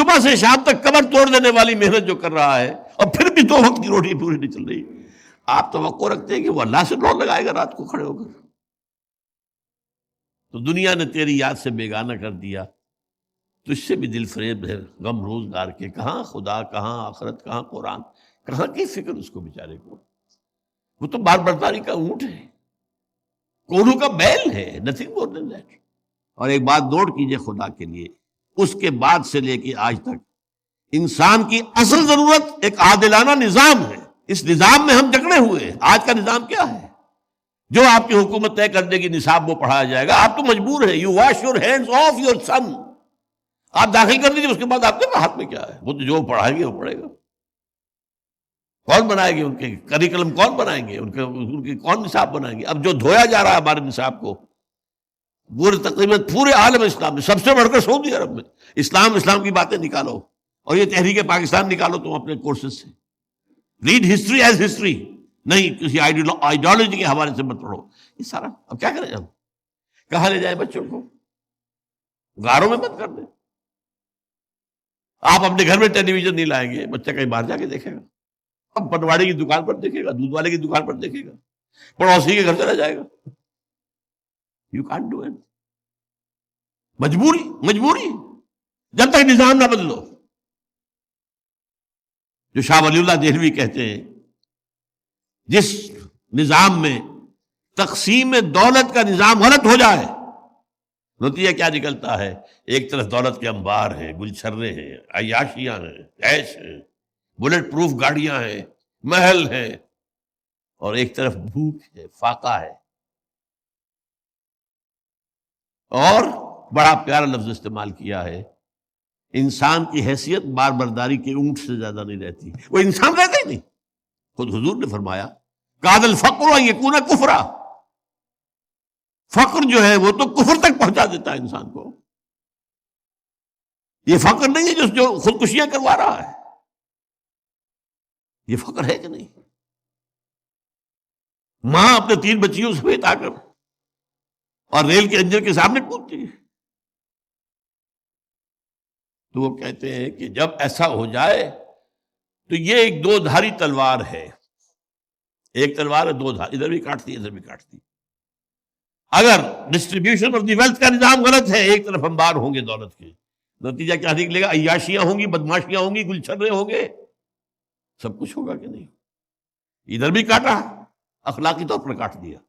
صبح سے شام تک کمر توڑ دینے والی محنت جو کر رہا ہے اور پھر بھی 2 وقت کی روٹی پوری نہیں چل رہی، آپ توقع رکھتے ہیں کہ وہ اللہ سے دوڑ لگائے گا رات کو کھڑے ہو کر؟ تو دنیا نے تیری یاد سے بیگانہ کر دیا، تو اس سے بھی دل فریب ہے غم روزگار کے، کہاں خدا، کہاں آخرت، کہاں قرآن، کہاں کی فکر اس کو بیچارے کو؟ وہ تو بار برداری کا اونٹ ہے، کوڑوں کا بیل ہے، نتھنگ مور دین دیٹ۔ اور ایک بات نوٹ کیجئے خدا کے لیے، اس کے بعد سے لے کے آج تک انسان کی اصل ضرورت ایک عادلانہ نظام ہے۔ اس نظام میں ہم جکڑے ہوئے ہیں۔ آج کا نظام کیا ہے؟ جو آپ کی حکومت طے کر دے گی نصاب وہ پڑھایا جائے گا، آپ تو مجبور ہیں، you wash your hands of your son, آپ داخل کر دیجیے، اس کے بعد آپ کے ہاتھ میں کیا ہے؟ وہ تو جو پڑھائیں گے وہ پڑھے گا۔ کون بنائے گے ان کے کریکلم؟ کون بنائیں گے ان کے کون نصاب بنائیں گے؟ اب جو دھویا جا رہا ہے ہمارے نصاب کو پورے تقریباً پورے عالم اسلام میں، سب سے بڑھ کر سعودی عرب میں، اسلام کی باتیں نکالو، اور یہ تحریک پاکستان نکالو تم اپنے کورسز سے، ریڈ ہسٹری ایز ہسٹری، نہیں کسی آئیڈیالوجی کے حوالے سے مت پڑھو۔ یہ سارا اب کیا کریں ہم؟ کہاں لے جائیں بچوں کو؟ غاروں میں مت کر دیں۔ آپ اپنے گھر میں ٹیلی ویژن نہیں لائیں گے، بچہ کہیں باہر جا کے دیکھے گا، اب پٹواڑی کی دکان پر دیکھے گا، دودھ والے کی دکان پر دیکھے گا، پڑوسی کے گھر چلا جائے گا۔ یو کانٹ ڈو اٹ، مجبوری جب تک نظام نہ بدلو۔ جو شاہ ولی اللہ دہلوی کہتے ہیں، جس نظام میں تقسیم دولت کا نظام غلط ہو جائے، نتیجہ کیا نکلتا ہے؟ ایک طرف دولت کے انبار ہیں، گلچھرے ہیں، عیاشیاں ہیں، عیش ہیں، بلٹ پروف گاڑیاں ہیں، محل ہیں، اور ایک طرف بھوک ہے، فاقہ ہے۔ اور بڑا پیارا لفظ استعمال کیا ہے، انسان کی حیثیت بار برداری کے اونٹ سے زیادہ نہیں رہتی۔ وہ انسان رہتا ہی نہیں۔ خود حضور نے فرمایا کاد الفقر ان یکون کفرا، فقر جو ہے وہ تو کفر تک پہنچا دیتا ہے انسان کو۔ یہ فقر نہیں ہے جو خودکشیاں کروا رہا ہے، یہ فقر ہے کہ نہیں؟ ماں اپنے 3 بچیوں سمیت آ کر اور ریل کے انجن کے سامنے کودتی ہے، تو وہ کہتے ہیں کہ جب ایسا ہو جائے تو یہ ایک 2 دھاری تلوار ہے، ایک تلوار ہے 2 دھار، ادھر بھی کاٹتی ادھر بھی کاٹتی۔ اگر ڈسٹریبیوشن آف دی ویلتھ کا نظام غلط ہے، ایک طرف انبار ہوں گے دولت کے، نتیجہ کیا نکلے گا؟ عیاشیاں ہوں گی، بدماشیاں ہوں گی، گلچھرے ہوں گے، سب کچھ ہوگا کہ نہیں؟ ادھر بھی کاٹا، اخلاقی طور پر کاٹ دیا۔